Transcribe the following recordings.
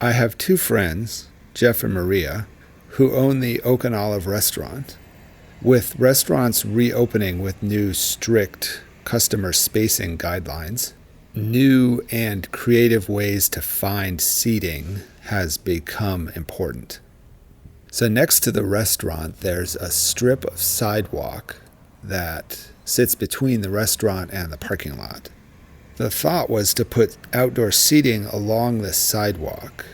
I have two friends, Jeff and Maria, who own the Oak and Olive restaurant. With restaurants reopening with new strict customer spacing guidelines, new and creative ways to find seating has become important. So next to the restaurant, there's a strip of sidewalk that sits between the restaurant and the parking lot. The thought was to put outdoor seating along this sidewalk,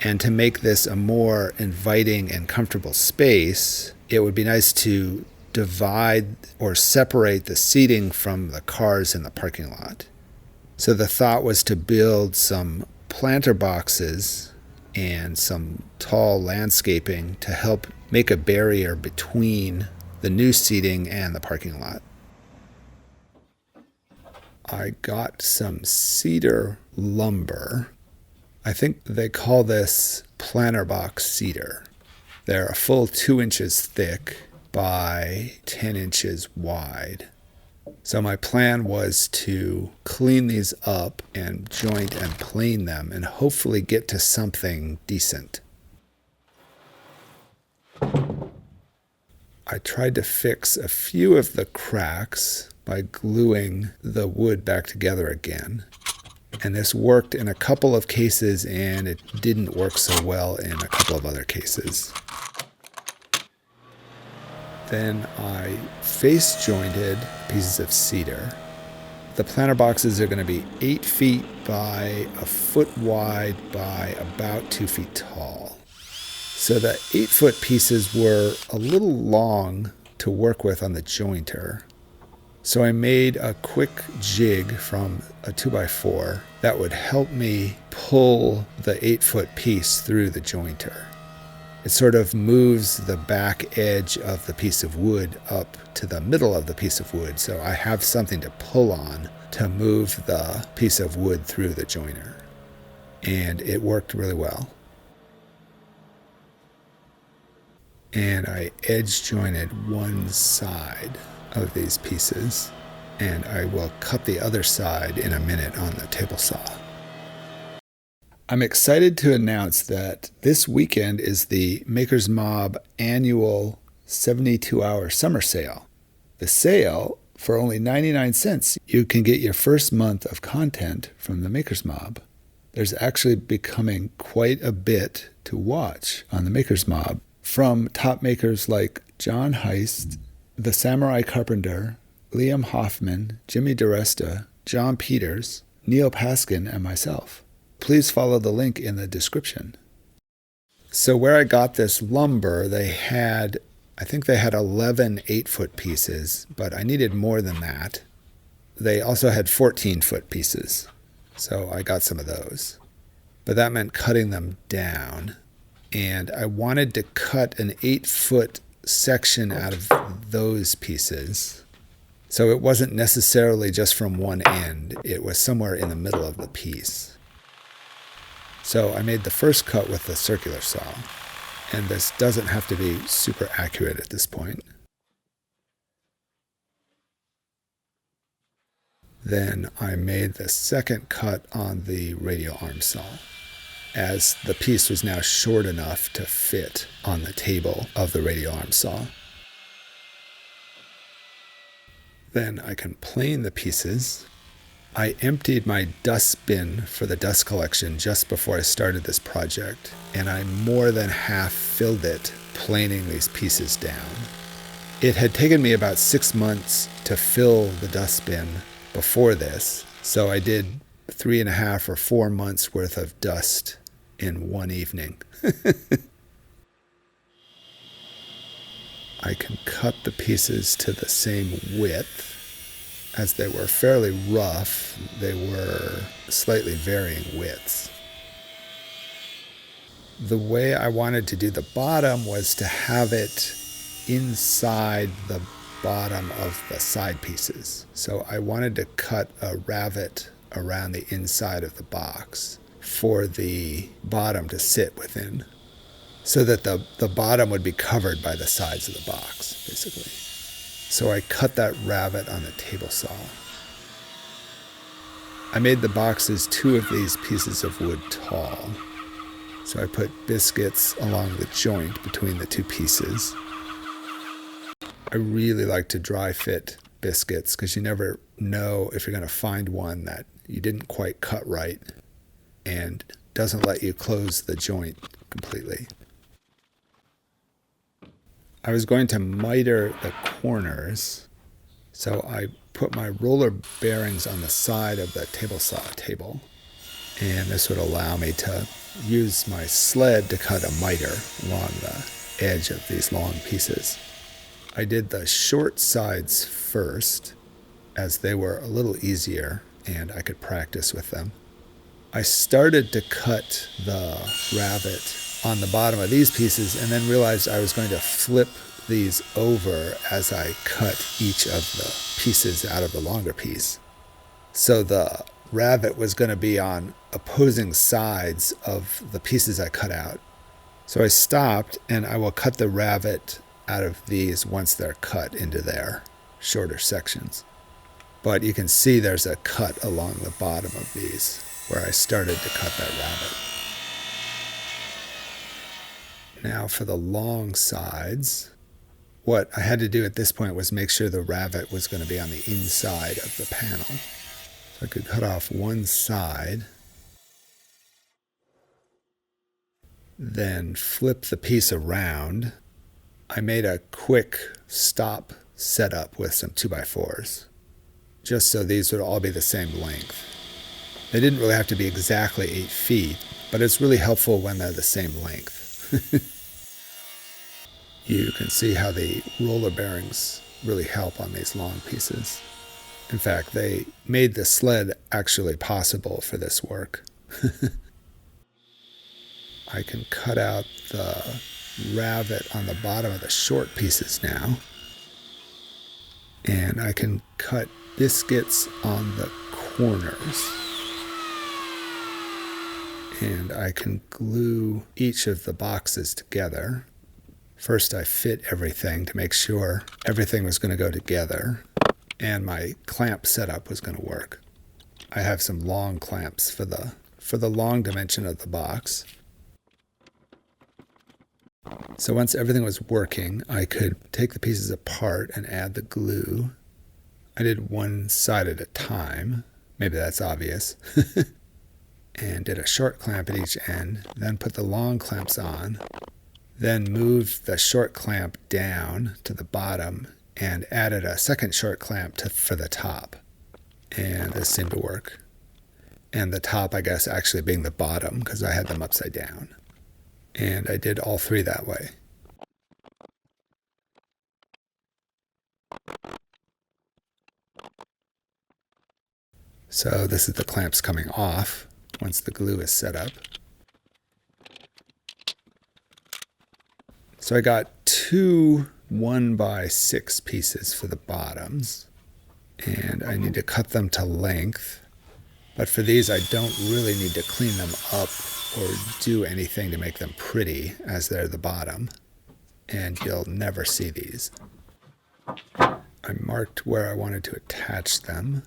and to make this a more inviting and comfortable space, it would be nice to divide or separate the seating from the cars in the parking lot. So the thought was to build some planter boxes and some tall landscaping to help make a barrier between the new seating and the parking lot. I got some cedar lumber. I think they call this planter box cedar. They're a full 2 inches thick by 10 inches wide. So my plan was to clean these up and joint and plane them and hopefully get to something decent. I tried to fix a few of the cracks by gluing the wood back together again. And this worked in a couple of cases, and it didn't work so well in a couple of other cases. Then I face jointed pieces of cedar. The planter boxes are going to be 8 feet by a foot wide by about 2 feet tall. So the 8-foot pieces were a little long to work with on the jointer. So I made a quick jig from a 2x4 that would help me pull the 8-foot piece through the jointer. It sort of moves the back edge of the piece of wood up to the middle of the piece of wood, so I have something to pull on to move the piece of wood through the joiner. And it worked really well. And I edge jointed one side of these pieces, and I will cut the other side in a minute on the table saw. I'm excited to announce that this weekend is the Maker's Mob annual 72-hour summer sale. The sale, for only 99 cents, you can get your first month of content from the Maker's Mob. There's actually becoming quite a bit to watch on the Maker's Mob, from top makers like John Heist, the Samurai Carpenter, Liam Hoffman, Jimmy DiResta, John Peters, Neil Paskin, and myself. Please follow the link in the description. So where I got this lumber, I think they had 11 8-foot pieces, but I needed more than that. They also had 14-foot pieces, so I got some of those. But that meant cutting them down, and I wanted to cut an 8-foot section out of those pieces. So it wasn't necessarily just from one end, it was somewhere in the middle of the piece. So I made the first cut with the circular saw, and this doesn't have to be super accurate at this point. Then I made the second cut on the radial arm saw, as the piece was now short enough to fit on the table of the radial arm saw. Then I can plane the pieces. I emptied my dust bin for the dust collection just before I started this project, and I more than half filled it planing these pieces down. It had taken me about 6 months to fill the dust bin before this, so I did 3.5 or 4 months worth of dust in one evening. I can cut the pieces to the same width. As they were fairly rough, they were slightly varying widths. The way I wanted to do the bottom was to have it inside the bottom of the side pieces. So I wanted to cut a ravet around the inside of the box for the bottom to sit within, so that the bottom would be covered by the sides of the box, basically. So I cut that ravet on the table saw. I made the boxes 2 of these pieces of wood tall, So I put biscuits along the joint between the two pieces. I really like to dry fit biscuits because you never know if you're going to find one that you didn't quite cut right and doesn't let you close the joint completely. I was going to miter the corners, so I put my roller bearings on the side of the table saw table, and this would allow me to use my sled to cut a miter along the edge of these long pieces. I did the short sides first, as they were a little easier and I could practice with them. I started to cut the rabbet on the bottom of these pieces and then realized I was going to flip these over as I cut each of the pieces out of the longer piece. So the rabbet was going to be on opposing sides of the pieces I cut out. So I stopped, and I will cut the rabbet out of these once they're cut into their shorter sections. But you can see there's a cut along the bottom of these where I started to cut that rabbet. Now for the long sides, what I had to do at this point was make sure the rabbet was going to be on the inside of the panel. So I could cut off one side, then flip the piece around. I made a quick stop setup with some 2x4s, just so these would all be the same length. They didn't really have to be exactly 8 feet, but it's really helpful when they're the same length. You can see how the roller bearings really help on these long pieces. In fact, they made the sled actually possible for this work. I can cut out the rabbet on the bottom of the short pieces now. And I can cut biscuits on the corners. And I can glue each of the boxes together. First, I fit everything to make sure everything was going to go together and my clamp setup was going to work. I have some long clamps for the long dimension of the box. So once everything was working, I could take the pieces apart and add the glue. I did one side at a time. Maybe that's obvious. And did a short clamp at each end, then put the long clamps on, then moved the short clamp down to the bottom and added a second short clamp for the top. And this seemed to work. And the top, I guess, actually being the bottom because I had them upside down. And I did all three that way. So this is the clamps coming off once the glue is set up. So I got 2 1x6 pieces for the bottoms, and I need to cut them to length. But for these, I don't really need to clean them up or do anything to make them pretty, as they're the bottom, and you'll never see these. I marked where I wanted to attach them.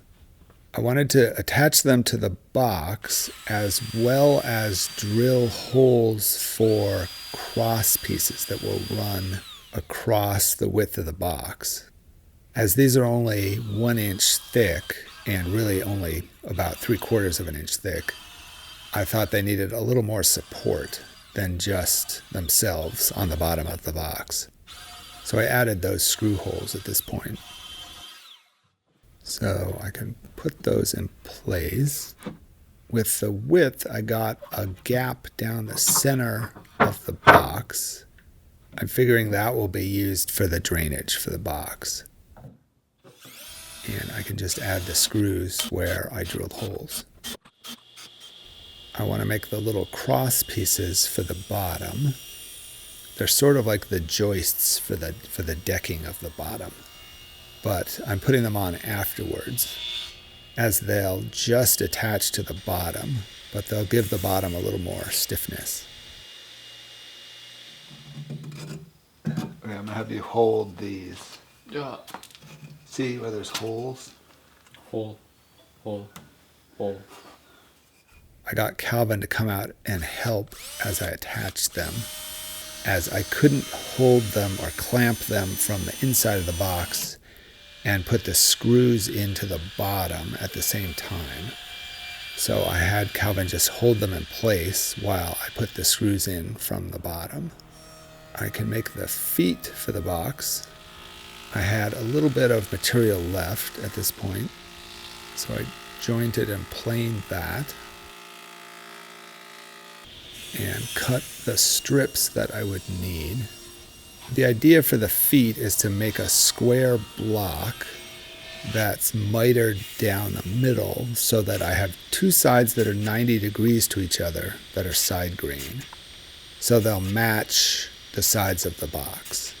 I wanted to attach them to the box as well as drill holes for cross pieces that will run across the width of the box. As these are only 1 inch thick and really only about 3/4 of an inch thick, I thought they needed a little more support than just themselves on the bottom of the box. So I added those screw holes at this point. So I can put those in place. With the width, I got a gap down the center of the box. I'm figuring that will be used for the drainage for the box. And I can just add the screws where I drilled holes. I want to make the little cross pieces for the bottom. They're sort of like the joists for the decking of the bottom. But I'm putting them on afterwards, as they'll just attach to the bottom, but they'll give the bottom a little more stiffness. Okay, I'm going to have you hold these. Yeah. See where there's holes? Hole. I got Calvin to come out and help as I attached them, as I couldn't hold them or clamp them from the inside of the box and put the screws into the bottom at the same time. So I had Calvin just hold them in place while I put the screws in from the bottom. I can make the feet for the box. I had a little bit of material left at this point, so I jointed and planed that and cut the strips that I would need. The idea for the feet is to make a square block that's mitered down the middle so that I have two sides that are 90 degrees to each other that are side grain. So they'll match the sides of the box.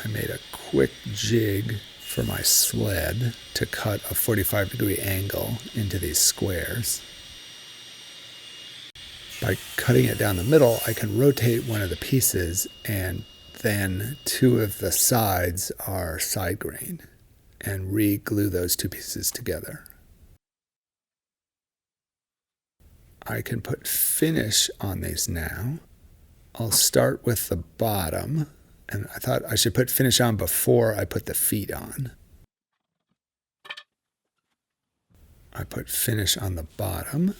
I made a quick jig for my sled to cut a 45-degree angle into these squares. By cutting it down the middle, I can rotate one of the pieces, and then two of the sides are side grain, and re-glue those two pieces together. I can put finish on these now. I'll start with the bottom, and I thought I should put finish on before I put the feet on. I put finish on the bottom.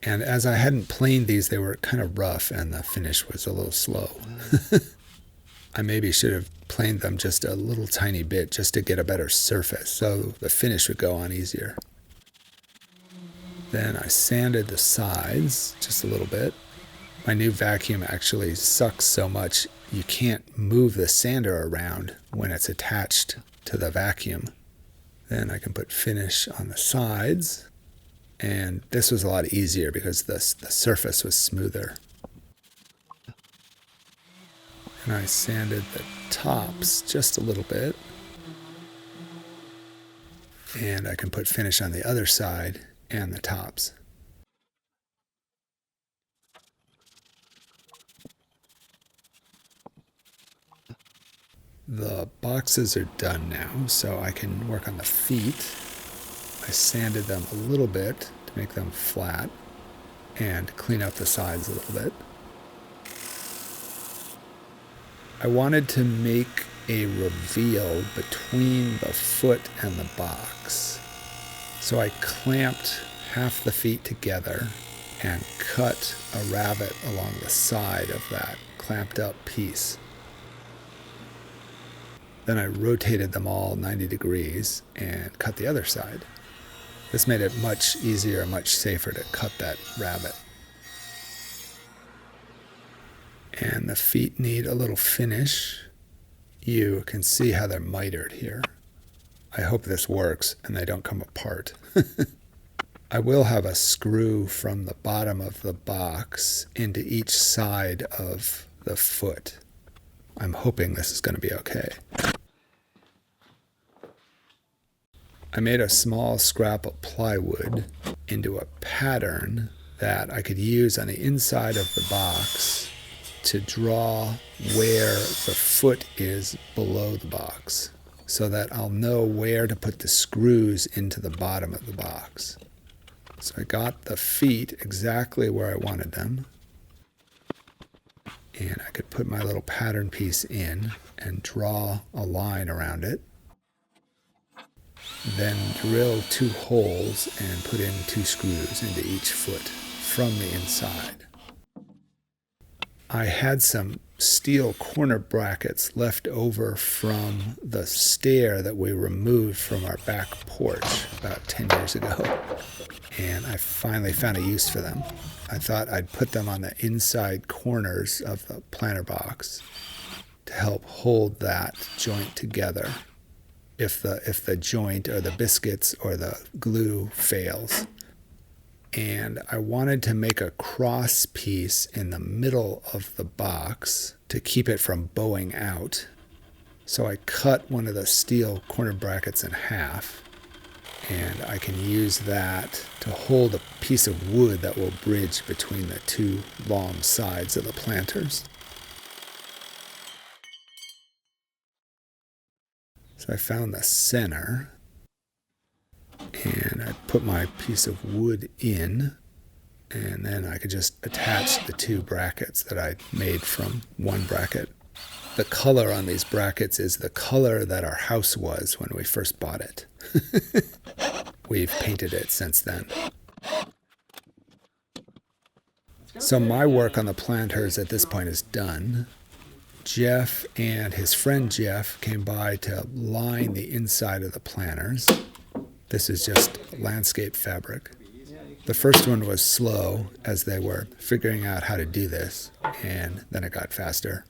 And as I hadn't planed these, they were kind of rough and the finish was a little slow. I maybe should have planed them just a little tiny bit just to get a better surface so the finish would go on easier. Then I sanded the sides just a little bit. My new vacuum actually sucks so much you can't move the sander around when it's attached to the vacuum. Then I can put finish on the sides. And this was a lot easier because the surface was smoother. And I sanded the tops just a little bit. And I can put finish on the other side and the tops. The boxes are done now, so I can work on the feet. I sanded them a little bit to make them flat and clean up the sides a little bit. I wanted to make a reveal between the foot and the box. So I clamped half the feet together and cut a rabbet along the side of that clamped up piece. Then I rotated them all 90 degrees and cut the other side. This made it much easier, much safer to cut that rabbet. And the feet need a little finish. You can see how they're mitered here. I hope this works and they don't come apart. I will have a screw from the bottom of the box into each side of the foot. I'm hoping this is going to be okay. I made a small scrap of plywood into a pattern that I could use on the inside of the box to draw where the foot is below the box so that I'll know where to put the screws into the bottom of the box. So I got the feet exactly where I wanted them, and I could put my little pattern piece in and draw a line around it. Then drill 2 holes and put in 2 screws into each foot from the inside. I had some steel corner brackets left over from the stair that we removed from our back porch about 10 years ago, and I finally found a use for them. I thought I'd put them on the inside corners of the planter box to help hold that joint together if the joint or the biscuits or the glue fails. And I wanted to make a cross piece in the middle of the box to keep it from bowing out. So I cut one of the steel corner brackets in half, and I can use that to hold a piece of wood that will bridge between the 2 long sides of the planters. So I found the center, And I put my piece of wood in, and then I could just attach the two brackets that I made from one bracket. The color on these brackets is the color that our house was when we first bought it. We've painted it since then. So my work on the planters at this point is done. Jeff and his friend Jeff came by to line the inside of the planters. This is just landscape fabric. The first one was slow as they were figuring out how to do this, and then it got faster.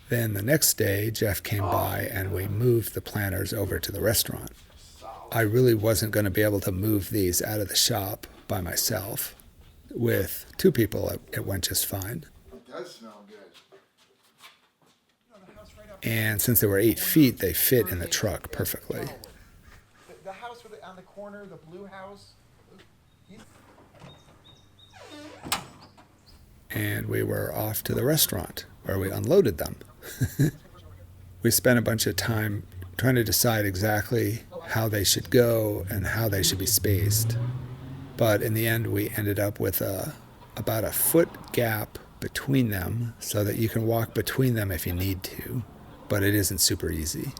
Then the next day, Jeff came by and we moved the planters over to the restaurant. I really wasn't going to be able to move these out of the shop by myself. With two people, it went just fine. It does smell good. And since they were 8 feet, they fit in the truck perfectly. The house on the corner, the blue house. And we were off to the restaurant where we unloaded them. We spent a bunch of time trying to decide exactly how they should go and how they should be spaced. But in the end, we ended up with about a foot gap between them so that you can walk between them if you need to, but it isn't super easy.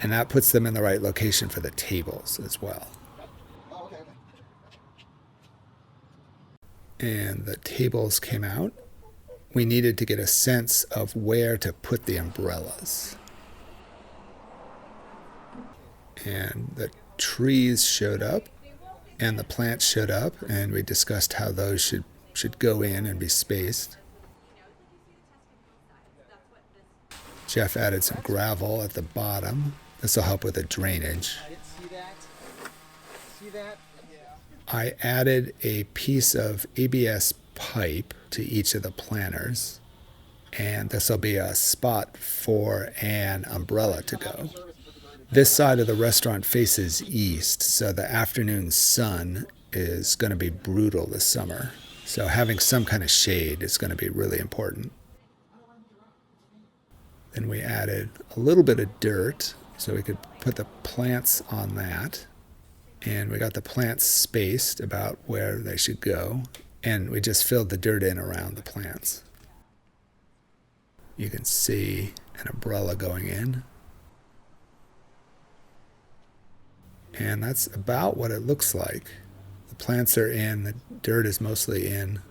And that puts them in the right location for the tables as well. And the tables came out. We needed to get a sense of where to put the umbrellas. And the trees showed up, and the plants showed up, and we discussed how those should go in and be spaced. Jeff added some gravel at the bottom. This will help with the drainage. See that? I added a piece of ABS pipe to each of the planters, and this will be a spot for an umbrella to go. This side of the restaurant faces east, so the afternoon sun is going to be brutal this summer. So having some kind of shade is going to be really important. Then we added a little bit of dirt so we could put the plants on that. And we got the plants spaced about where they should go. And we just filled the dirt in around the plants. You can see an umbrella going in. And that's about what it looks like. The plants are in, the dirt is mostly in.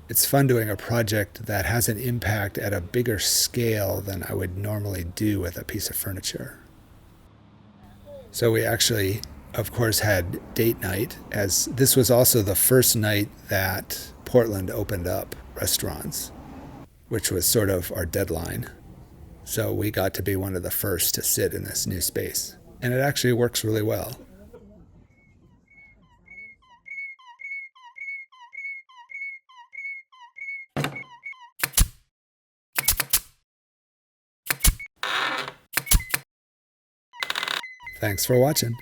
It's fun doing a project that has an impact at a bigger scale than I would normally do with a piece of furniture. So we actually, of course, had date night, as this was also the first night that Portland opened up restaurants, which was sort of our deadline. So we got to be one of the first to sit in this new space. And it actually works really well. Thanks for watching.